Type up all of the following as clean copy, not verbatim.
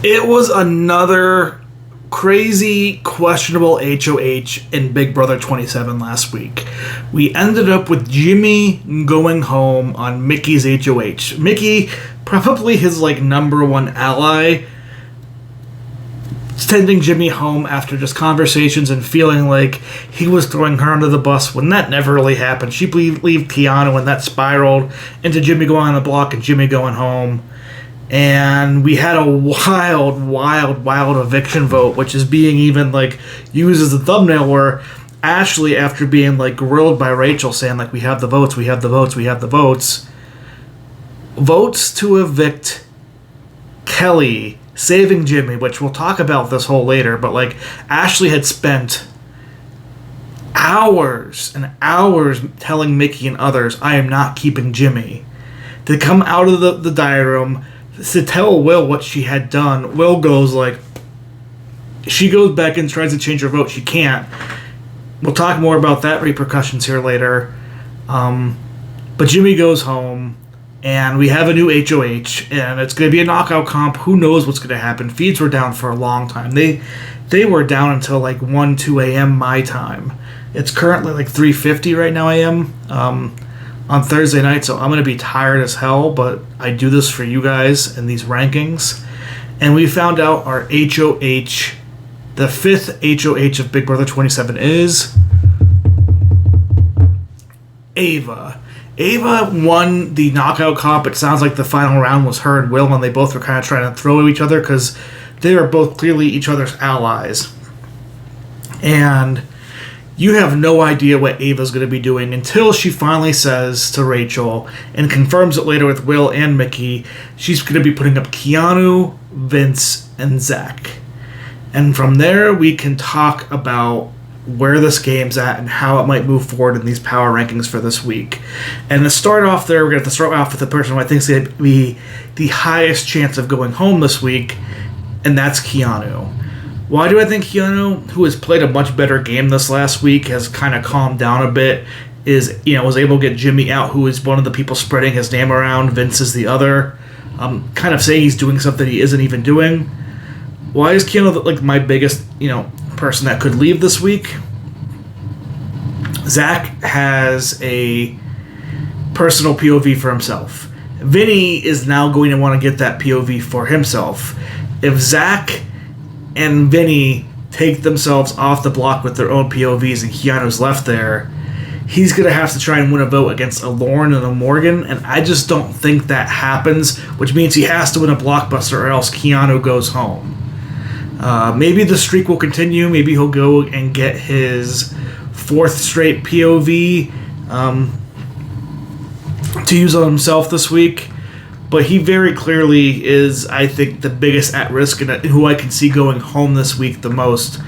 It was another crazy, questionable HOH in Big Brother 27 last week. We ended up with Jimmy going home on Mickey's HOH. Mickey, probably his number one ally, sending Jimmy home after just conversations and feeling like he was throwing her under the bus when that never really happened. She believed Keanu and that spiraled into Jimmy going on the block and Jimmy going home. And we had a wild eviction vote, which is being even used as a thumbnail, where Ashley, after being grilled by Rachel, saying we have the votes, votes to evict Kelly, saving Jimmy, which we'll talk about this whole later, but Ashley had spent hours and hours telling Mickey and others, I am not keeping Jimmy. To come out of the diary room to tell Will what she had done, Will goes she goes back and tries to change her vote. She can't. We'll talk more about that repercussions here later. But Jimmy goes home, and we have a new HOH, and it's going to be a knockout comp. Who knows what's going to happen? Feeds were down for a long time. They were down until 1, 2 a.m. my time. It's currently 3:50 right now a.m. On Thursday night, so I'm going to be tired as hell, but I do this for you guys in these rankings. And we found out our HOH, the fifth HOH of Big Brother 27 is Ava. Ava won the knockout comp. It sounds like the final round was her and Will, and they both were kind of trying to throw at each other because they are both clearly each other's allies. And you have no idea what Ava's going to be doing until she finally says to Rachel, and confirms it later with Will and Mickey, she's going to be putting up Keanu, Vince, and Zach. And from there, we can talk about where this game's at and how it might move forward in these power rankings for this week. And to start off there, we're going to have to start off with the person who I think is going to be the highest chance of going home this week, and that's Keanu. Why do I think Keanu, who has played a much better game this last week, has kind of calmed down a bit, was able to get Jimmy out, who is one of the people spreading his name around, Vince is the other, kind of saying he's doing something he isn't even doing. Why is Keanu my biggest, person that could leave this week? Zach has a personal POV for himself. Vinny is now going to want to get that POV for himself. If Zach and Vinny take themselves off the block with their own POVs and Keanu's left there, he's going to have to try and win a vote against a Lauren and a Morgan, and I just don't think that happens, which means he has to win a blockbuster or else Keanu goes home. Maybe the streak will continue. Maybe he'll go and get his fourth straight POV to use on himself this week. But he very clearly is, I think, the biggest at risk and who I can see going home this week the most,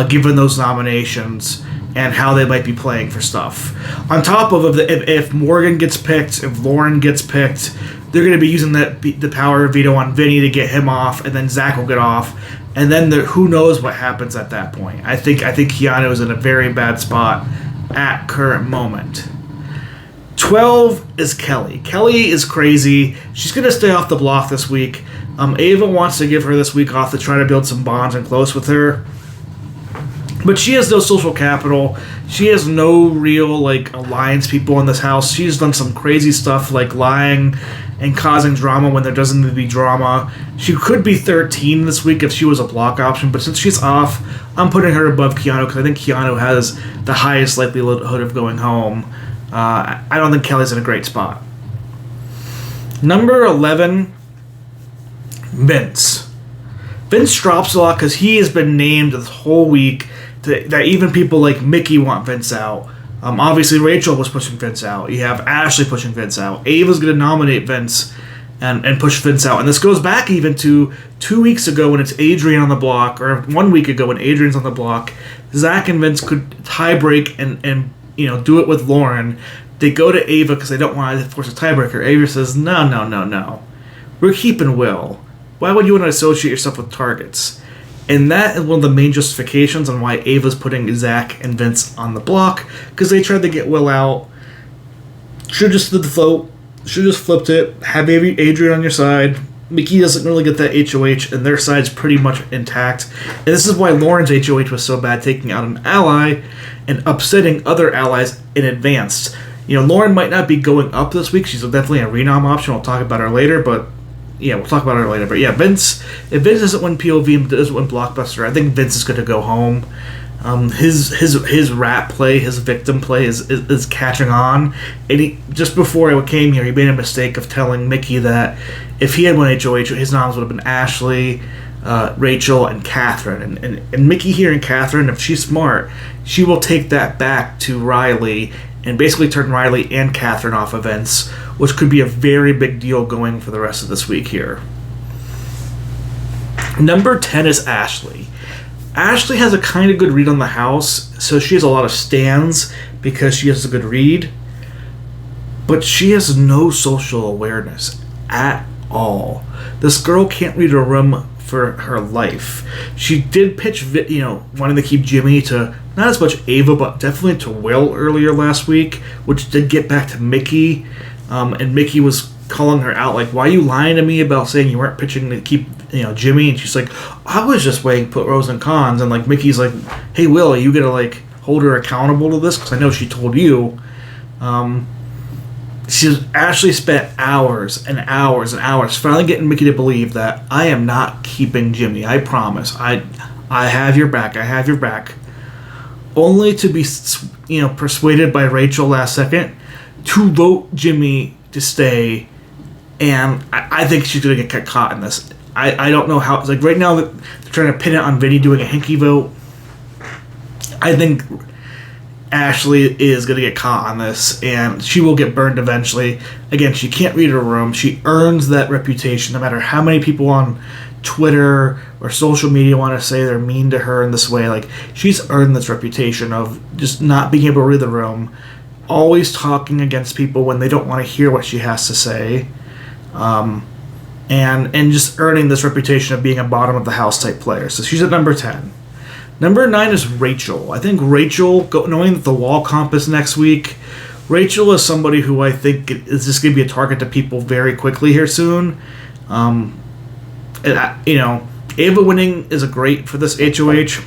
given those nominations and how they might be playing for stuff. On top of if Morgan gets picked, if Lauren gets picked, they're going to be using the power of veto on Vinny to get him off, and then Zach will get off, and then who knows what happens at that point. I think Keanu is in a very bad spot at current moment. 12 is Kelly. Kelly is crazy. She's going to stay off the block this week. Ava wants to give her this week off to try to build some bonds and close with her. But she has no social capital. She has no real alliance people in this house. She's done some crazy stuff like lying and causing drama when there doesn't need to be drama. She could be 13 this week if she was a block option, but since she's off, I'm putting her above Keanu because I think Keanu has the highest likelihood of going home. I don't think Kelly's in a great spot. Number 11, Vince. Vince drops a lot because he has been named this whole week that even people like Mickey want Vince out. Obviously, Rachel was pushing Vince out. You have Ashley pushing Vince out. Ava's going to nominate Vince and push Vince out. And this goes back even to 2 weeks ago when it's Adrian on the block, or 1 week ago when Adrian's on the block. Zach and Vince could tie break and do it with Lauren. They go to Ava because they don't want to force a tiebreaker. Ava says, no. We're keeping Will. Why would you want to associate yourself with targets? And that is one of the main justifications on why Ava's putting Zach and Vince on the block, because they tried to get Will out. Should have just did the vote. Should have just flipped it. Have Adrian on your side. Mickey doesn't really get that HOH, and their side's pretty much intact. And this is why Lauren's HOH was so bad, taking out an ally and upsetting other allies in advance. Lauren might not be going up this week. She's definitely a renom option. We'll talk about her later, but we'll talk about her later. But Vince, if Vince doesn't win POV and doesn't win Blockbuster, I think Vince is going to go home. His rat play, his victim play is catching on. And just before I came here, he made a mistake of telling Mickey that if he had won HOH, his noms would have been Ashley, Rachel, and Catherine. And Mickey here and Catherine, if she's smart, she will take that back to Riley and basically turn Riley and Catherine off events, which could be a very big deal going for the rest of this week here. Number 10 is Ashley. Ashley has a kind of good read on the house, so she has a lot of stands because she has a good read, but she has no social awareness at all. This girl can't read a room for her life. She did pitch, wanting to keep Jimmy to not as much Ava, but definitely to Will earlier last week, which did get back to Mickey, and Mickey was calling her out, like, why are you lying to me about saying you weren't pitching to keep Jimmy? And she's like, I was just waiting to put pros and cons. And like Mickey's like, hey Will, are you gonna like hold her accountable to this? Because I know she told you. She's actually spent hours and hours and hours finally getting Mickey to believe that I am not keeping Jimmy. I promise. I have your back. I have your back. Only to be persuaded by Rachel last second to vote Jimmy to stay. And I think she's going to get caught in this. I don't know how. It's like right now they're trying to pin it on Vinny doing a hinky vote. I think Ashley is going to get caught on this, and she will get burned eventually. Again, she can't read her room. She earns that reputation no matter how many people on Twitter or social media want to say they're mean to her in this way. Like, she's earned this reputation of just not being able to read the room, always talking against people when they don't want to hear what she has to say. And just earning this reputation of being a bottom of the house type player. So she's at number 10. Number 9 is Rachel. I think Rachel, knowing that the wall comp is next week, Rachel is somebody who I think is just going to be a target to people very quickly here soon. Ava winning is a great for this HOH.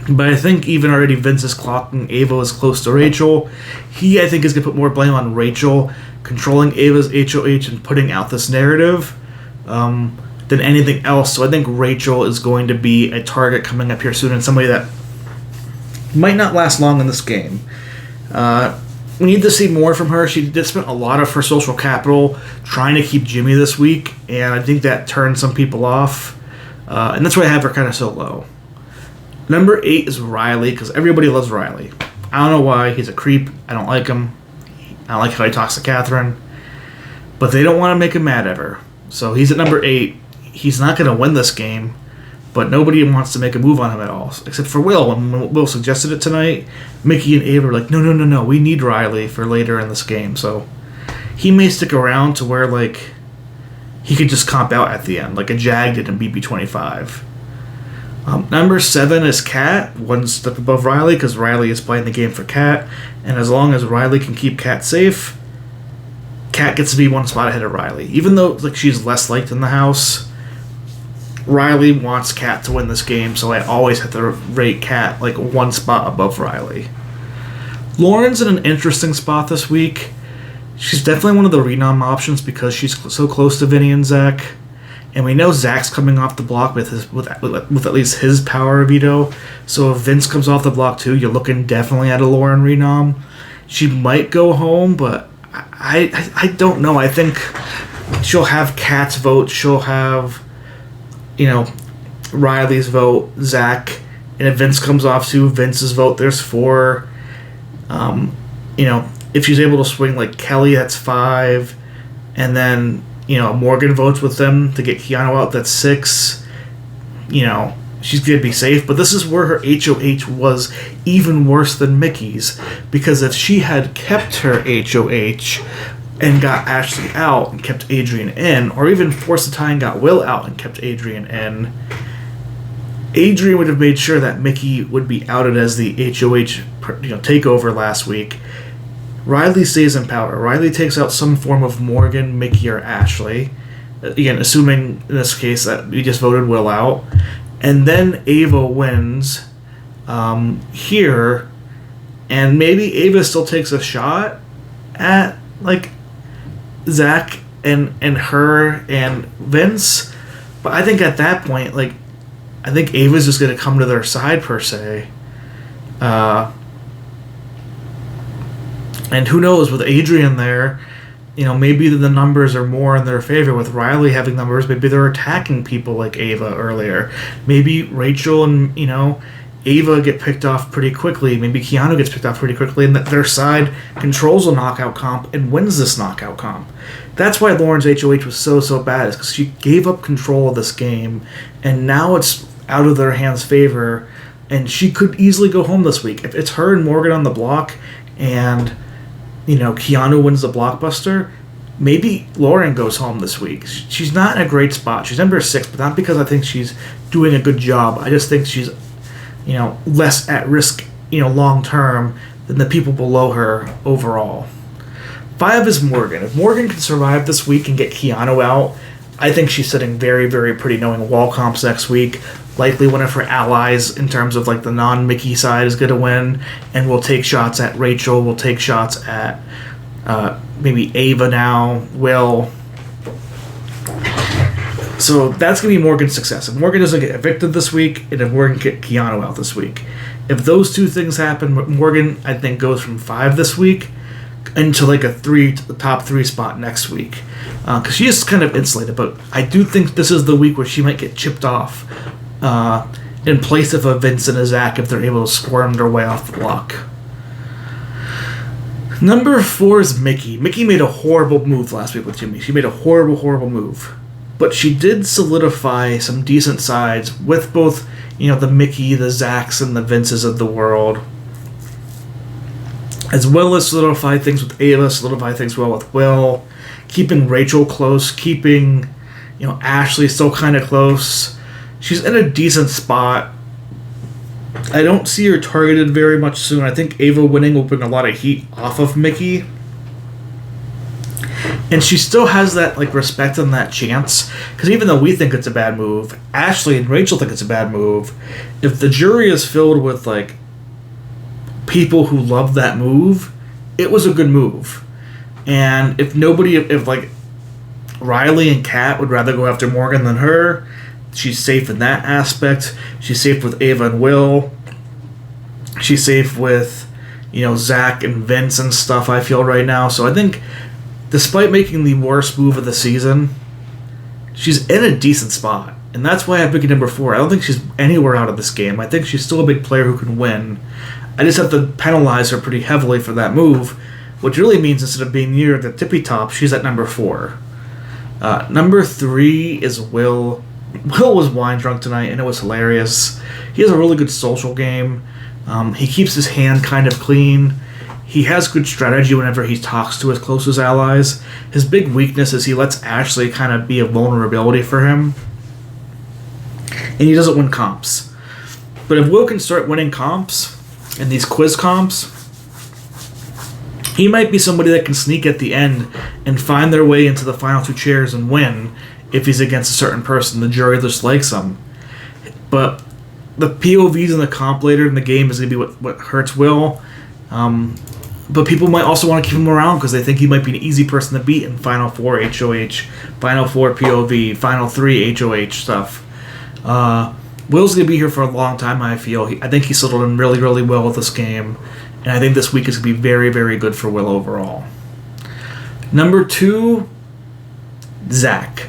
But I think even already Vince is clocking Ava is close to Rachel. He, I think, is going to put more blame on Rachel controlling Ava's HOH and putting out this narrative than anything else. So I think Rachel is going to be a target coming up here soon, and somebody that might not last long in this game. We need to see more from her. She did spend a lot of her social capital trying to keep Jimmy this week, and I think that turned some people off. And that's why I have her kind of so low. Number 8 is Riley, because everybody loves Riley. I don't know why. He's a creep. I don't like him. I don't like how he talks to Catherine. But they don't want to make him mad at her. So he's at number 8. He's not going to win this game, but nobody wants to make a move on him at all, except for Will. When Will suggested it tonight, Mickey and Ava were like, no, we need Riley for later in this game. So he may stick around to where, like, he could just comp out at the end, like a Jag did in BB25. Number 7 is Kat, one step above Riley, because Riley is playing the game for Kat, and as long as Riley can keep Kat safe, Kat gets to be one spot ahead of Riley. Even though like she's less liked in the house, Riley wants Kat to win this game, so I always have to rate Kat like one spot above Riley. Lauren's in an interesting spot this week. She's definitely one of the renom options because she's so close to Vinny and Zach. And we know Zach's coming off the block with at least his power veto. So if Vince comes off the block too, you're looking definitely at a Lauren renom. She might go home, but I don't know. I think she'll have Kat's vote. She'll have, Riley's vote, Zach. And if Vince comes off too, Vince's vote, there's 4. If she's able to swing like Kelly, that's 5. And then Morgan votes with them to get Keanu out, that's 6. She's going to be safe. But this is where her HOH was even worse than Mickey's. Because if she had kept her HOH and got Ashley out and kept Adrian in, or even forced the tie and got Will out and kept Adrian in, Adrian would have made sure that Mickey would be outed as the HOH takeover last week. Riley stays in power. Riley takes out some form of Morgan, Mickey, or Ashley. Again, assuming in this case that we just voted Will out. And then Ava wins here. And maybe Ava still takes a shot at, like, Zach and her and Vince. But I think at that point, like, I think Ava's just going to come to their side, per se. And who knows, with Adrian there, maybe the numbers are more in their favor. With Riley having numbers, maybe they're attacking people like Ava earlier. Maybe Rachel and, Ava get picked off pretty quickly. Maybe Keanu gets picked off pretty quickly, and that their side controls a knockout comp and wins this knockout comp. That's why Lauren's HOH was so bad, is because she gave up control of this game, and now it's out of their hands' favor, and she could easily go home this week. If it's her and Morgan on the block, and Keanu wins the blockbuster, maybe Lauren goes home this week. She's not in a great spot. She's number 6, but not because I think she's doing a good job. I just think she's, less at risk, long term than the people below her overall. 5 is Morgan. If Morgan can survive this week and get Keanu out, I think she's sitting very, very pretty, knowing wall comps next week. Likely one of her allies in terms of like the non-Mickey side is going to win, and we'll take shots at Rachel. We'll take shots at maybe Ava now, Will. So that's going to be Morgan's success. If Morgan doesn't get evicted this week, and if Morgan can get Keanu out this week. If those two things happen, Morgan, I think, goes from 5 this week into like the top 3 spot next week. Because she is kind of insulated, but I do think this is the week where she might get chipped off in place of a Vince and a Zach if they're able to squirm their way off the block. Number 4 is Mickey. Mickey made a horrible move last week with Jimmy. She made a horrible move. But she did solidify some decent sides with both, the Mickey, the Zachs, and the Vinces of the world. As well as solidify things with Ava, solidify things well with Will. Keeping Rachel close, keeping, Ashley still kind of close. She's in a decent spot. I don't see her targeted very much soon. I think Ava winning will bring a lot of heat off of Mickey. And she still has that respect and that chance. Because even though we think it's a bad move, Ashley and Rachel think it's a bad move. If the jury is filled with people who love that move, it was a good move. And if Riley and Kat would rather go after Morgan than her, she's safe in that aspect. She's safe with Ava and Will. She's safe with, Zach and Vince and stuff, I feel, right now. So I think, despite making the worst move of the season, she's in a decent spot. And that's why I have Mickey number 4. I don't think she's anywhere out of this game. I think she's still a big player who can win. I just have to penalize her pretty heavily for that move, which really means instead of being near the tippy top, she's at number 4. Number 3 is Will. Will was wine drunk tonight, and it was hilarious. He has a really good social game. He keeps his hand kind of clean. He has good strategy whenever he talks to his closest allies. His big weakness is he lets Ashley kind of be a vulnerability for him. And he doesn't win comps. But if Will can start winning comps, and these quiz comps, he might be somebody that can sneak at the end and find their way into the final 2 chairs and win if he's against a certain person. The jury just likes him. But the POVs and the comp later in the game is going to be what hurts Will. But people might also want to keep him around because they think he might be an easy person to beat in Final 4 HOH, Final 4 POV, Final 3 HOH stuff. Will's going to be here for a long time, I feel. I think he settled in really, really well with this game. And I think this week is going to be very, very good for Will overall. Number 2, Zach.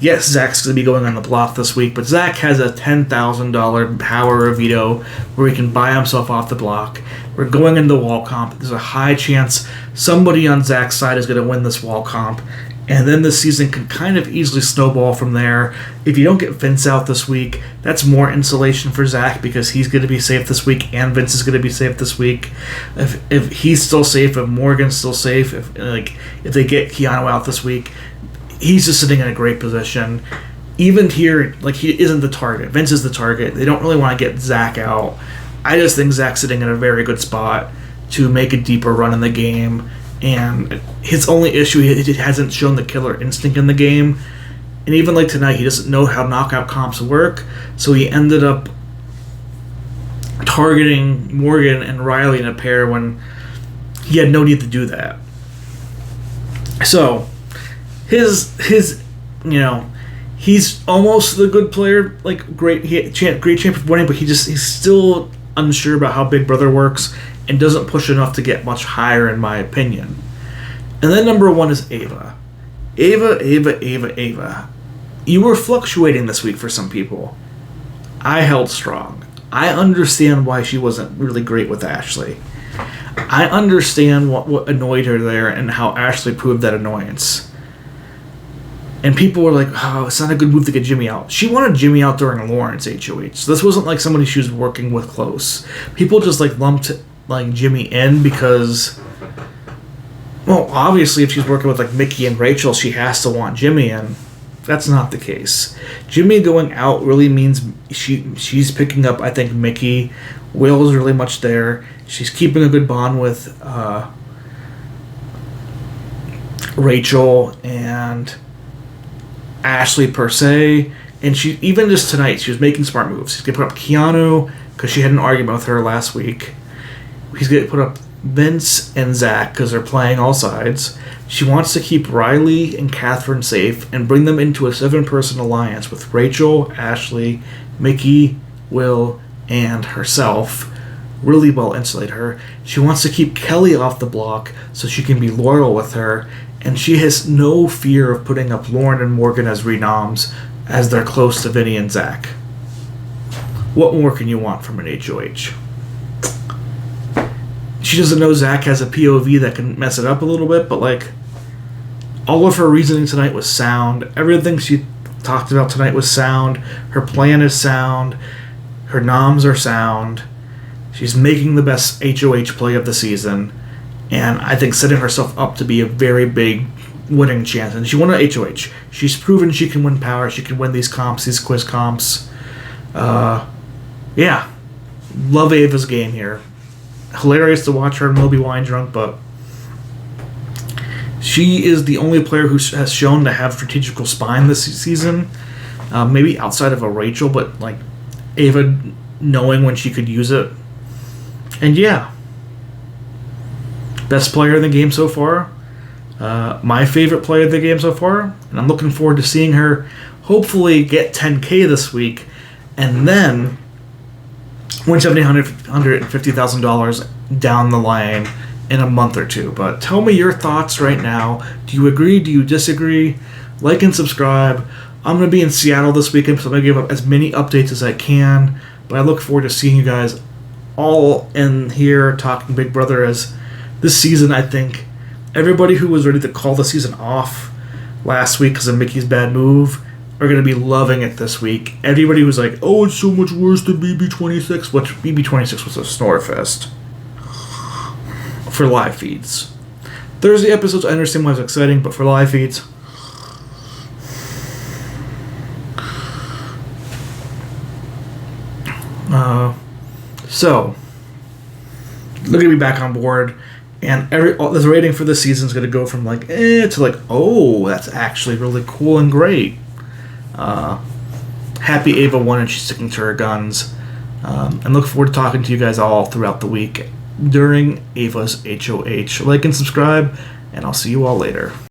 Yes, Zach's going to be going on the block this week, but Zach has a $10,000 power of veto where he can buy himself off the block. We're going into the wall comp. There's a high chance somebody on Zach's side is going to win this wall comp, and then the season can kind of easily snowball from there. If you don't get Vince out this week, that's more insulation for Zach because he's going to be safe this week, and Vince is going to be safe this week. If he's still safe, if Morgan's still safe, if they get Keanu out this week, he's just sitting in a great position. Even here, he isn't the target. Vince is the target. They don't really want to get Zach out. I just think Zach's sitting in a very good spot to make a deeper run in the game. And his only issue, he hasn't shown the killer instinct in the game. And even like tonight, he doesn't know how knockout comps work, so he ended up targeting Morgan and Riley in a pair when he had no need to do that. So his he's almost the good player, like great chance of winning, but he's still unsure about how Big Brother works and doesn't push enough to get much higher, in my opinion. And then number 1 is Ava. Ava. You were fluctuating this week for some people. I held strong. I understand why she wasn't really great with Ashley. I understand what annoyed her there and how Ashley proved that annoyance. And people were like, oh, it's not a good move to get Jimmy out. She wanted Jimmy out during Lauren's HOH. So this wasn't like somebody she was working with close. People just like lumped like Jimmy in because, well, obviously if she's working with like Mickey and Rachel, she has to want Jimmy in. That's not the case. Jimmy going out really means she's picking up, I think, Mickey. Will is really much there. She's keeping a good bond with Rachel and Ashley per se. And she, even just tonight, she was making smart moves. She's going to put up Keanu because she had an argument with her last week. He's going to put up Vince and Zach because they're playing all sides. She wants to keep Riley and Catherine safe and bring them into a 7-person alliance with Rachel, Ashley, Mickey, Will, and herself. Really well insulate her. She wants to keep Kelly off the block so she can be loyal with her, and she has no fear of putting up Lauren and Morgan as renoms as they're close to Vinny and Zach. What more can you want from an HOH? She doesn't know Zach has a POV that can mess it up a little bit, but like, all of her reasoning tonight was sound. Everything she talked about tonight was sound. Her plan is sound. Her noms are sound. She's making the best HOH play of the season, and I think setting herself up to be a very big winning chance. And she won an HOH. She's proven she can win power. She can win these comps, these quiz comps. Yeah. Love Ava's game here. Hilarious to watch her and Moby wine drunk, but she is the only player who has shown to have strategical spine this season. Maybe outside of a Rachel, but like Ava knowing when she could use it. And yeah, best player in the game so far. My favorite player of the game so far. And I'm looking forward to seeing her hopefully get 10K this week and then win $150,000 down the line in a month or two. But tell me your thoughts right now. Do you agree? Do you disagree? Like and subscribe. I'm going to be in Seattle this weekend, so I'm going to give up as many updates as I can. But I look forward to seeing you guys all in here talking Big Brother, as this season, I think everybody who was ready to call the season off last week because of Mickey's bad move are going to be loving it this week. Everybody was like, oh, it's so much worse than BB26, which BB26 was a snore fest for live feeds. Thursday episodes, I understand why it's exciting, but for live feeds, so look at me back on board, and this rating for this season is going to go from like to like, oh, that's actually really cool and great. Happy Ava won and she's sticking to her guns, and look forward to talking to you guys all throughout the week during Ava's HOH. Like and subscribe, and I'll see you all later.